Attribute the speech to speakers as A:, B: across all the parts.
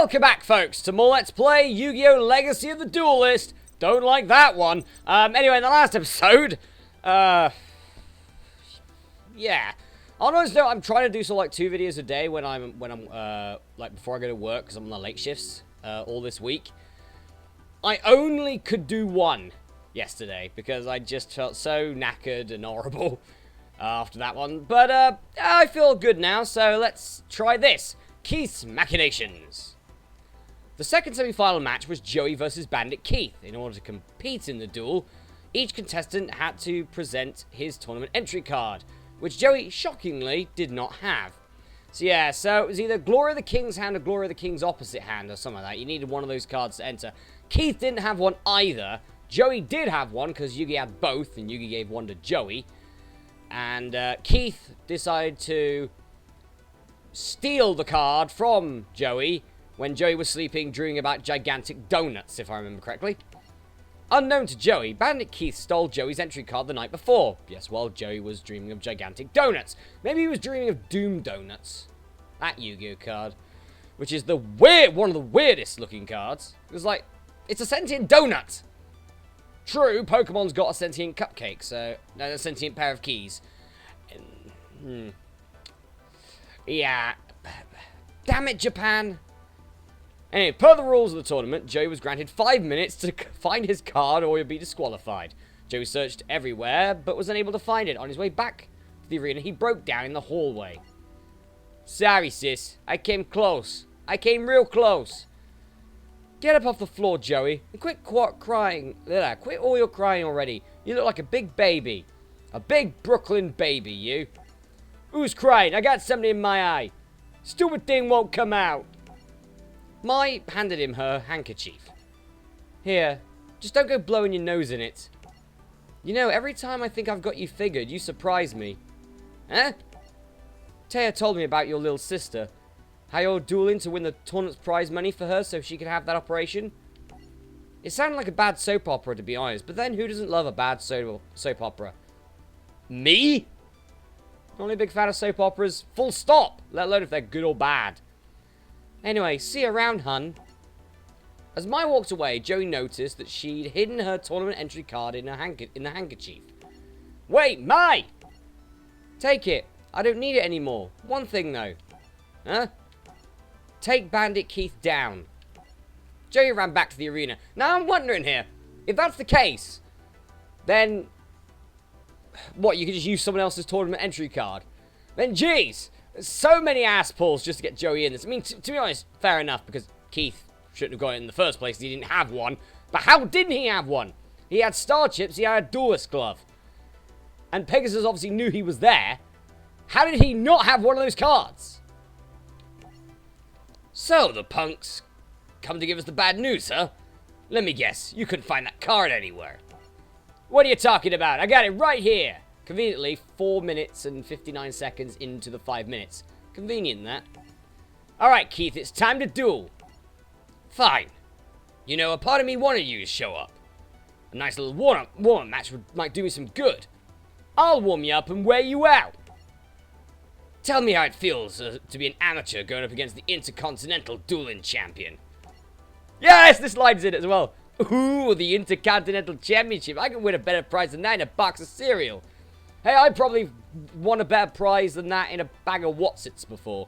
A: Welcome back, folks, to more Let's Play Yu-Gi-Oh! Legacy of the Duelist. Don't like that one. Anyway, in the last episode, yeah. On honest note, I'm trying to do like 2 videos a day when I'm like before I go to work, because I'm on the late shifts all this week. I only could do 1 yesterday because I just felt so knackered and horrible after that one. But I feel good now, so let's try this. Keith's Machinations. The second semi-final match was Joey versus Bandit Keith. In order to compete in the duel, each contestant had to present his tournament entry card, which Joey, shockingly, did not have. So yeah, so it was either Glory of the King's hand or Glory of the King's opposite hand or something like that. You needed one of those cards to enter. Keith didn't have one either. Joey did have one because Yugi had both, and Yugi gave one to Joey. And Keith decided to steal the card from Joey when Joey was sleeping, dreaming about gigantic donuts, if I remember correctly. Unknown to Joey, Bandit Keith stole Joey's entry card the night before. Yes, well, Joey was dreaming of gigantic donuts. Maybe he was dreaming of Doom Donuts. That Yu-Gi-Oh card. Which is one of the weirdest looking cards. It was like, it's a sentient donut. True, Pokemon's got a sentient cupcake, so, no, a sentient pair of keys. Yeah. Damn it, Japan. Anyway, per the rules of the tournament, Joey was granted 5 minutes to find his card or he'd be disqualified. Joey searched everywhere, but was unable to find it. On his way back to the arena, he broke down in the hallway. Sorry, sis. I came close. I came real close. Get up off the floor, Joey, and quit crying. Quit all your crying already. You look like a big baby. A big Brooklyn baby, you. Who's crying? I got something in my eye. Stupid thing won't come out. Mai handed him her handkerchief. Here, just don't go blowing your nose in it. You know, every time I think I've got you figured, you surprise me. Eh? Taya told me about your little sister. How you're dueling to win the tournament's prize money for her so she can have that operation. It sounded like a bad soap opera, to be honest, but then who doesn't love a bad soap opera? Me? Only a big fan of soap operas, full stop, let alone if they're good or bad. Anyway, see you around, hun. As Mai walked away, Joey noticed that she'd hidden her tournament entry card in the handkerchief. Wait, Mai! Take it. I don't need it anymore. One thing, though. Huh? Take Bandit Keith down. Joey ran back to the arena. Now, I'm wondering here, if that's the case, then what, you could just use someone else's tournament entry card? Then, geez, so many ass pulls just to get Joey in this. I mean, to be honest, fair enough, because Keith shouldn't have got it in the first place. He didn't have one. But how didn't he have one? He had Star Chips, he had a Duelist glove. And Pegasus obviously knew he was there. How did he not have one of those cards? So, the punks come to give us the bad news, huh? Let me guess, you couldn't find that card anywhere. What are you talking about? I got it right here. Conveniently, 4 minutes and 59 seconds into the 5 minutes. Convenient, that. Alright, Keith, it's time to duel. Fine. You know, a part of me wanted you to show up. A nice little warm-up match might do me some good. I'll warm you up and wear you out. Tell me how it feels to be an amateur going up against the Intercontinental Dueling Champion. Yes, this line's in it as well. Ooh, the Intercontinental Championship. I can win a better prize than that in a box of cereal. Hey, I probably won a better prize than that in a bag of Wotsits before.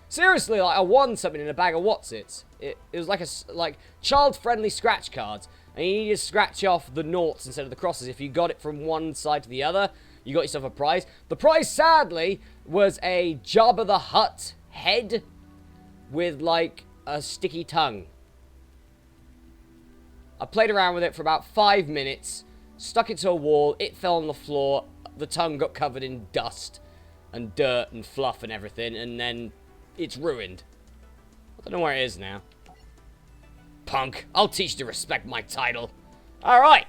A: Seriously, like, I won something in a bag of Wotsits. It was like child-friendly scratch cards. And you need to scratch off the noughts instead of the crosses. If you got it from one side to the other, you got yourself a prize. The prize, sadly, was a Jabba the Hutt head with, like, a sticky tongue. I played around with it for about 5 minutes, stuck it to a wall, it fell on the floor, the tongue got covered in dust and dirt and fluff and everything, and then it's ruined. I don't know where it is now. Punk, I'll teach you to respect my title. Alright.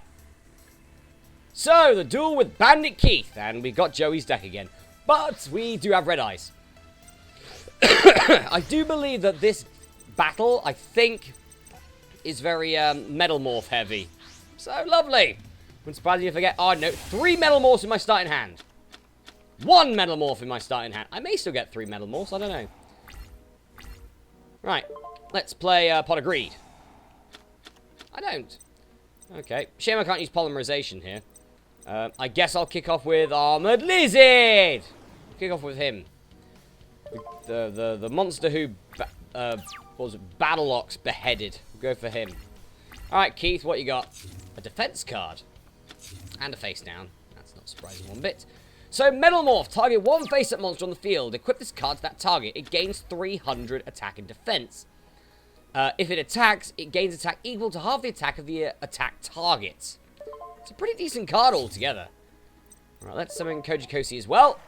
A: So, the duel with Bandit Keith, and we got Joey's deck again. But we do have red eyes. I do believe that this battle, I think, is very Metal Morph heavy. So lovely. Wouldn't surprise you if I get, oh no, 3 Metal Morphs in my starting hand. 1 Metal Morph in my starting hand. I may still get 3 Metal Morphs, I don't know. Right. Let's play Pot of Greed. I don't. Okay. Shame I can't use polymerization here. I guess I'll kick off with Armored Lizard! Kick off with him. The monster who, what was it, Battleox beheaded. We'll go for him. Alright, Keith, what you got? A defense card. And a face down. That's not surprising one bit. So, Metal Morph. Target one face-up monster on the field. Equip this card to that target. It gains 300 attack and defense. If it attacks, it gains attack equal to half the attack of the attack target. It's a pretty decent card altogether. Alright, let's summon Kojikosi as well.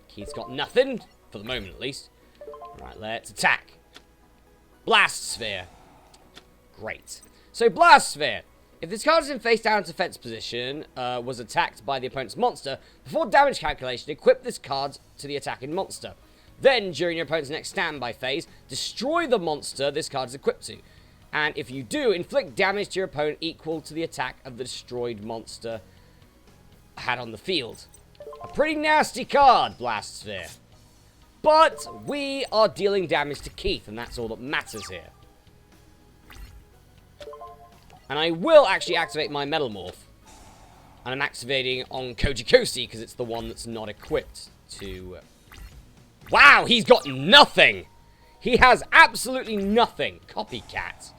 A: Keith's got nothing, for the moment at least. Alright, let's attack. Blast Sphere. Great. So, Blast Sphere. If this card is in face down defense position, was attacked by the opponent's monster, before damage calculation, equip this card to the attacking monster. Then, during your opponent's next standby phase, destroy the monster this card is equipped to. And if you do, inflict damage to your opponent equal to the attack of the destroyed monster had on the field. A pretty nasty card, Blast Sphere. But we are dealing damage to Keith, and that's all that matters here. And I will actually activate my Metal Morph. And I'm activating on Kojikosi, because it's the one that's not equipped to... Wow, he's got nothing! He has absolutely nothing. Copycat.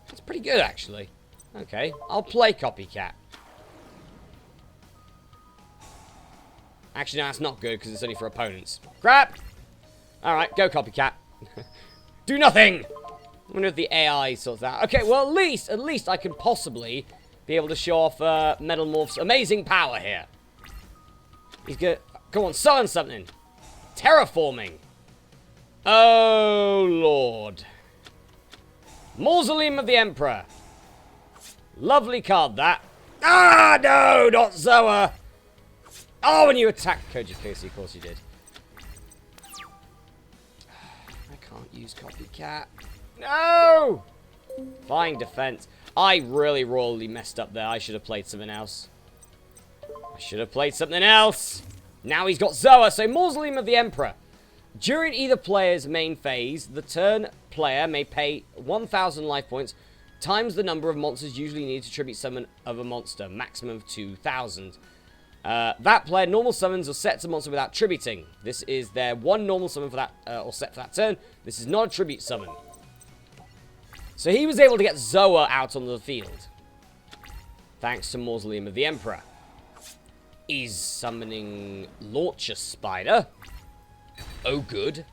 A: That's pretty good, actually. Okay, I'll play Copycat. Actually, no, that's not good, because it's only for opponents. Crap! Alright, go Copycat. Do nothing! I wonder if the AI sorts that out. Okay, well, at least I can possibly be able to show off Metal Morph's amazing power here. He's good. Go on, summon something. Terraforming. Oh, Lord. Mausoleum of the Emperor. Lovely card, that. Ah, no, not Zoa. Oh, and you attacked Kojikosi, of course you did. I can't use Copycat. No! Fine defense. I really royally messed up there. I should have played something else. Now he's got Zoa, so Mausoleum of the Emperor. During either player's main phase, the turn player may pay 1,000 life points times the number of monsters usually needed to tribute summon of a monster, maximum of 2,000. That player normal summons or sets a monster without tributing. This is their one normal summon for that, or set for that turn. This is not a tribute summon. So he was able to get Zoa out on the field. Thanks to Mausoleum of the Emperor. He's summoning Launcher Spider. Oh, good.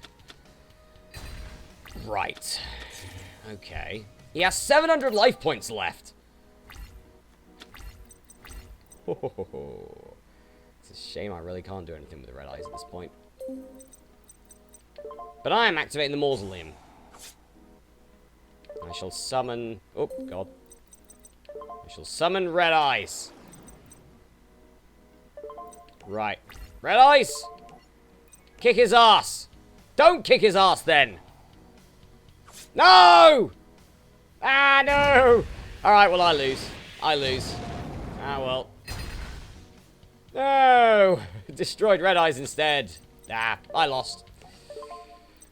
A: Right. Okay. He has 700 life points left. It's a shame I really can't do anything with the red eyes at this point. But I am activating the Mausoleum. I shall summon... Oh, God. I shall summon Red Eyes. Right. Red Eyes! Kick his ass! Don't kick his ass, then! No! Ah, no! Alright, well, I lose. Ah, well. No! Destroyed Red Eyes instead. Ah, I lost.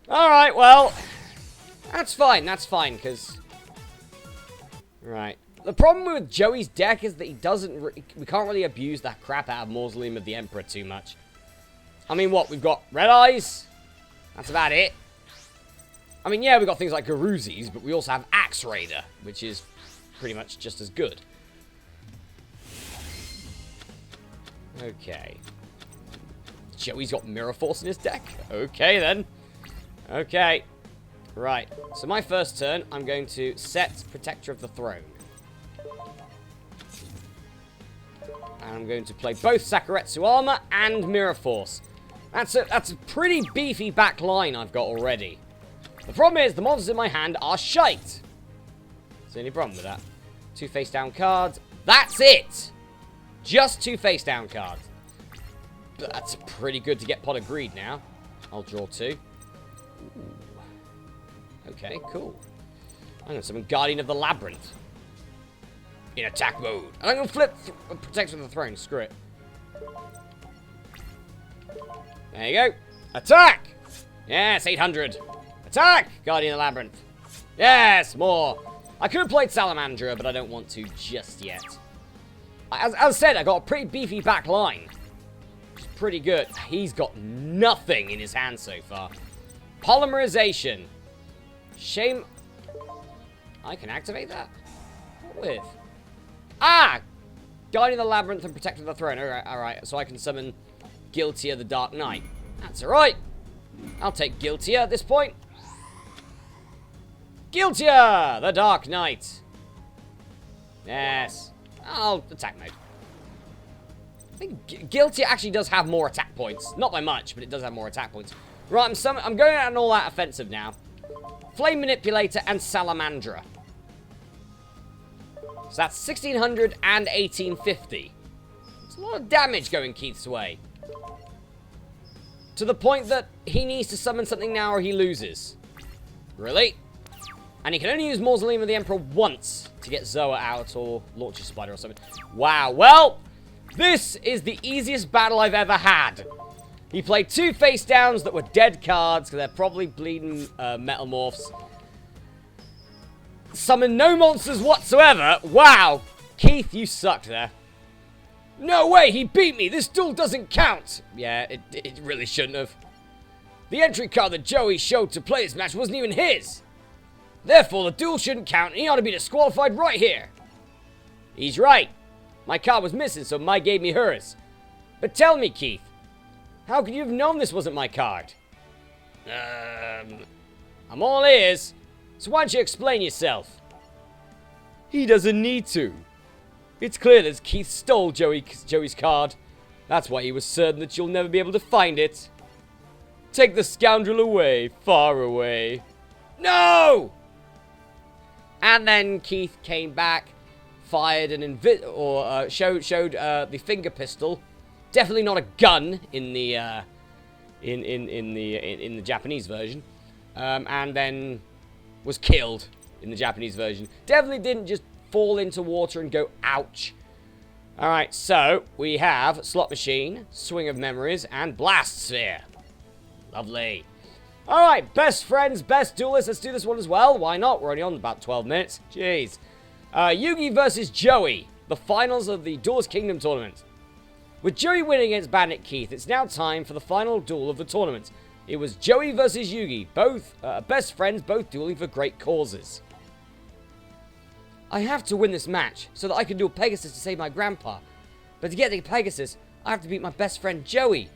A: Alright, well... That's fine, because... Right. The problem with Joey's deck is that he doesn't... we can't really abuse that crap out of Mausoleum of the Emperor too much. I mean, what? We've got Red Eyes. That's about it. I mean, yeah, we've got things like Garuzis, but we also have Axe Raider, which is pretty much just as good. Okay. Joey's got Mirror Force in his deck. Okay, then. Okay. Right. So my first turn, I'm going to set Protector of the Throne. And I'm going to play both Sakuretsu Armor and Mirror Force. That's a pretty beefy back line I've got already. The problem is, the monsters in my hand are shite. Is there any problem with that? 2 face-down cards. That's it! Just 2 face-down cards. But that's pretty good to get Pot of Greed now. I'll draw 2. Ooh. Okay, cool. I'm going to summon Guardian of the Labyrinth. In attack mode. And I'm going to flip Protector of the Throne. Screw it. There you go. Attack! Yes, 800. Attack! Guardian of the Labyrinth. Yes, more. I could have played Salamandra, but I don't want to just yet. As I said, I got a pretty beefy back line. Which is pretty good. He's got nothing in his hand so far. Polymerization. Shame. I can activate that? What with? Ah! Guardian of the Labyrinth and Protector of the Throne. Alright. So I can summon Guiltier the Dark Knight. That's alright. I'll take Guiltier at this point. Guiltier the Dark Knight. Yes. I'll attack mode. I think Guiltier actually does have more attack points. Not by much, but it does have more attack points. Right, I'm going out an all-out offensive now. Flame Manipulator and Salamandra. So that's 1600 and 1850. It's a lot of damage going Keith's way. To the point that he needs to summon something now or he loses. Really? And he can only use Mausoleum of the Emperor once to get Zoa out or launch a spider or something. Wow, well, this is the easiest battle I've ever had. He played 2 face downs that were dead cards because they're probably bleeding Metamorphs. Summoned no monsters whatsoever. Wow, Keith, you sucked there. No way, he beat me. This duel doesn't count. Yeah, it really shouldn't have. The entry card that Joey showed to play this match wasn't even his. Therefore, the duel shouldn't count, and he ought to be disqualified right here. He's right. My card was missing, so Mai gave me hers. But tell me, Keith, how could you have known this wasn't my card? I'm all ears, so why don't you explain yourself? He doesn't need to. It's clear that Keith stole Joey's card. That's why he was certain that you'll never be able to find it. Take the scoundrel away, far away. No! And then Keith came back, fired an showed the finger pistol. Definitely not a gun in the in the Japanese version, and then was killed in the Japanese version. Definitely didn't just fall into water and go ouch. All right, so we have Slot Machine, Swing of Memories, and Blast Sphere. Lovely. All right, best friends, best duelists. Let's do this one as well. Why not? We're only on about 12 minutes. Jeez. Yugi versus Joey, the finals of the Duelist Kingdom tournament. With Joey winning against Bandit Keith, it's now time for the final duel of the tournament. It was Joey versus Yugi, both best friends, both dueling for great causes. I have to win this match so that I can duel Pegasus to save my grandpa. But to get to Pegasus, I have to beat my best friend Joey.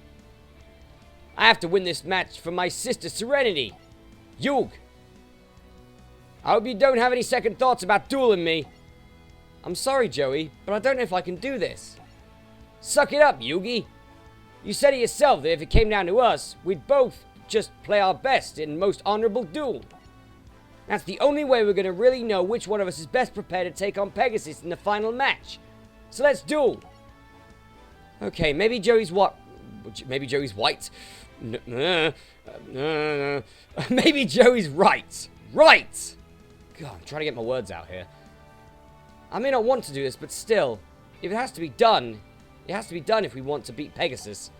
A: I have to win this match for my sister Serenity. Yug. I hope you don't have any second thoughts about dueling me. I'm sorry, Joey, but I don't know if I can do this. Suck it up, Yugi. You said it yourself that if it came down to us, we'd both just play our best in most honorable duel. That's the only way we're going to really know which one of us is best prepared to take on Pegasus in the final match. So let's duel. Okay, maybe Joey's what? Maybe Joey's white. Maybe Joey's right. Right! God, I'm trying to get my words out here. I may not want to do this, but still, if it has to be done, it has to be done if we want to beat Pegasus.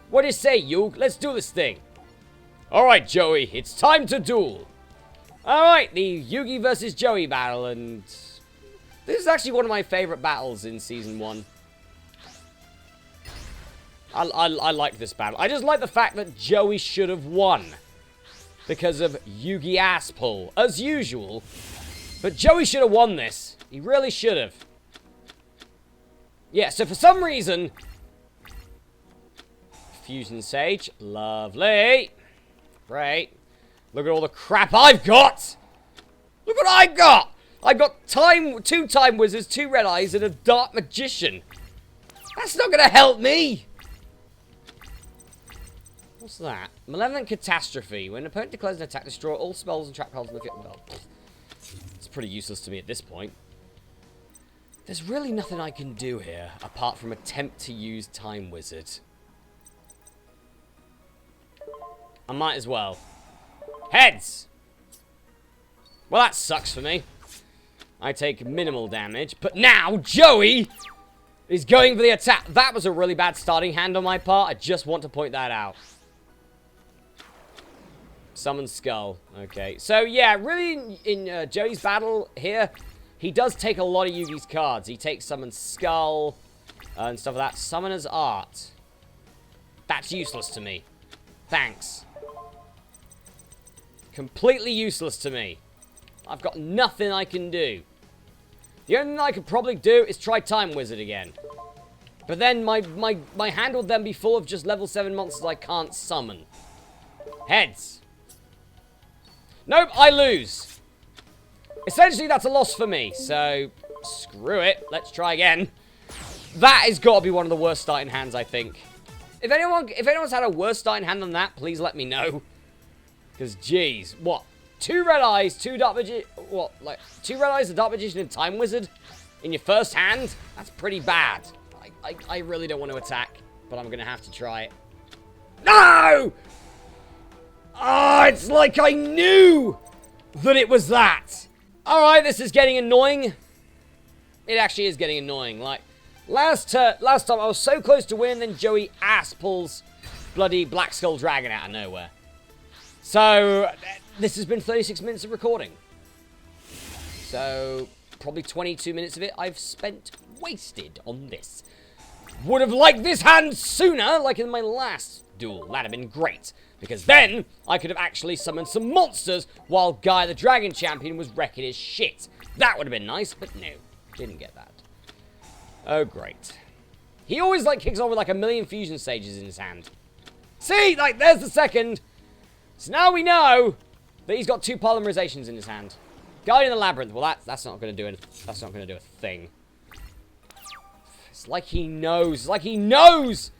A: What do you say, Yug? Let's do this thing. Alright, Joey, it's time to duel. Alright, the Yugi versus Joey battle, and this is actually one of my favorite battles in Season 1. I like this battle. I just like the fact that Joey should have won. Because of Yugi ass pull, as usual. But Joey should have won this. He really should have. Yeah, so for some reason... Fusion Sage. Lovely. Great. Look at all the crap I've got! Look what I got! I got 2 Time Wizards, 2 Red Eyes, and a Dark Magician. That's not gonna help me! What's that? Malevolent Catastrophe. When an opponent declares an attack, destroy all spells and trap cards in the field. Well, it's pretty useless to me at this point. There's really nothing I can do here, apart from attempt to use Time Wizard. I might as well. Heads! Well, that sucks for me. I take minimal damage, but now Joey is going for the attack. That was a really bad starting hand on my part. I just want to point that out. Summon Skull. Okay. So, yeah, really in Joey's battle here, he does take a lot of Yugi's cards. He takes Summon Skull and stuff like that. Summoner's Art. That's useless to me. Thanks. Completely useless to me. I've got nothing I can do. The only thing I could probably do is try Time Wizard again. But then my hand would then be full of just level 7 monsters I can't summon. Heads. Nope, I lose. Essentially, that's a loss for me. So, screw it. Let's try again. That has got to be one of the worst starting hands, I think. If anyone's had a worse starting hand than that, please let me know. Because, jeez, what? 2 red eyes, 2 dark magician, what? Like 2 red eyes, a dark magician, and time wizard in your first hand? That's pretty bad. I really don't want to attack, but I'm gonna have to try it. No! Ah, it's like I knew that it was that. All right, this is getting annoying. It actually is getting annoying. Like last time, I was so close to win, then Joey ass pulls bloody Black Skull Dragon out of nowhere. So this has been 36 minutes of recording. So probably 22 minutes of it I've spent wasted on this. Would have liked this hand sooner, like in my last duel. That'd have been great. Because then, I could have actually summoned some monsters while Guy the Dragon Champion was wrecking his shit. That would have been nice, but no. Didn't get that. Oh, great. He always, like, kicks on with, like, a million fusion stages in his hand. See? Like, there's the second. So now we know that he's got 2 polymerizations in his hand. Guy in the Labyrinth. Well, that's not going to do anything. That's not going to do a thing. It's like he knows. It's like he knows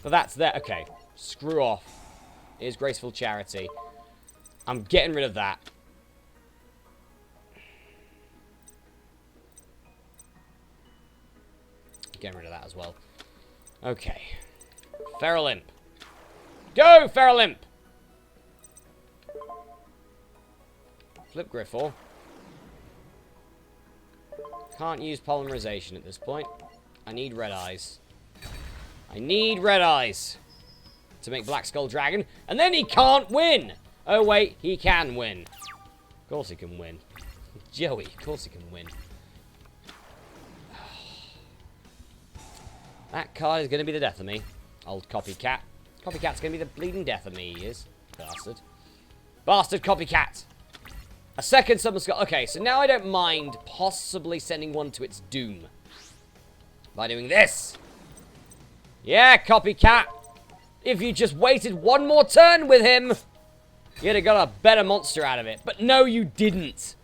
A: that that's there. Okay. Screw off. Here's Graceful Charity. I'm getting rid of that. Getting rid of that as well. Okay. Feral Imp. Go, Feral Imp! Flip Griffle. Can't use polymerization at this point. I need red eyes. I need red eyes to make Black Skull Dragon, and then he can't win! Oh wait, he can win. Of course he can win. Joey, of course he can win. That card is going to be the death of me. Old Copycat. Copycat's going to be the bleeding death of me, he is. Bastard. Bastard Copycat! A second Summon Skull. Okay, so now I don't mind possibly sending one to its doom. By doing this. Yeah, Copycat. If you just waited one more turn with him, you'd have got a better monster out of it. But no, you didn't.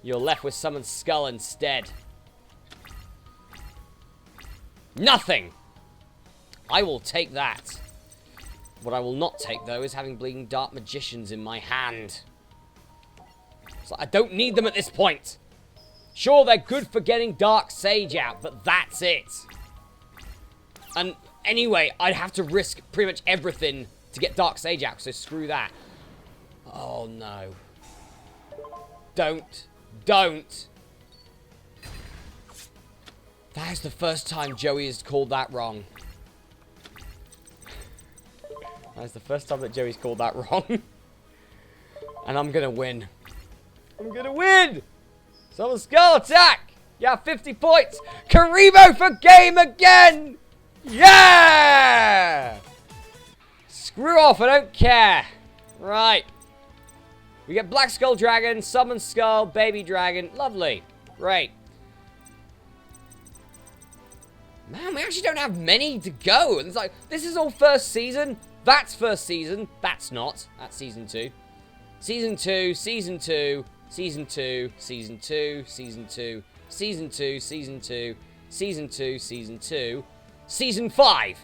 A: You're left with Summon Skull instead. Nothing. I will take that. What I will not take, though, is having Bleeding Dark Magicians in my hand. So I don't need them at this point. Sure, they're good for getting Dark Sage out, but that's it. And anyway, I'd have to risk pretty much everything to get Dark Sage out, so screw that. Oh, no. Don't. Don't. That is the first time Joey has called that wrong. That is the first time that Joey's called that wrong. And I'm gonna win. I'm gonna win! Summon Skull attack! Yeah, 50 points! Karibo for game again! Yeah! Screw off, I don't care. Right. We get Black Skull Dragon, Summon Skull, Baby Dragon. Lovely. Great. Man, we actually don't have many to go. It's like, this is all first season. That's first season. That's not. That's season 2. Season 2, season 2, season 2, season 2, season 2, season 2, season 2, season 2, season 2, season 5.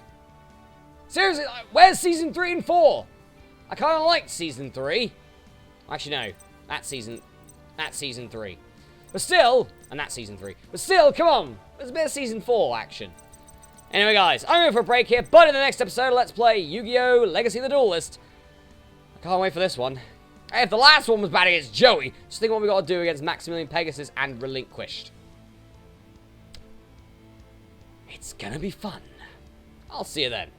A: Seriously, where's season 3 and 4? I kind of liked season 3. Actually, no. That's season 3. But still, and that's season 3. But still, come on. There's a bit of season 4 action. Anyway, guys, I'm going for a break here, but in the next episode, let's play Yu-Gi-Oh! Legacy of the Duelist. I can't wait for this one. Hey, if the last one was bad against Joey, just think what we got to do against Maximilian Pegasus and Relinquished. It's gonna be fun. I'll see you then.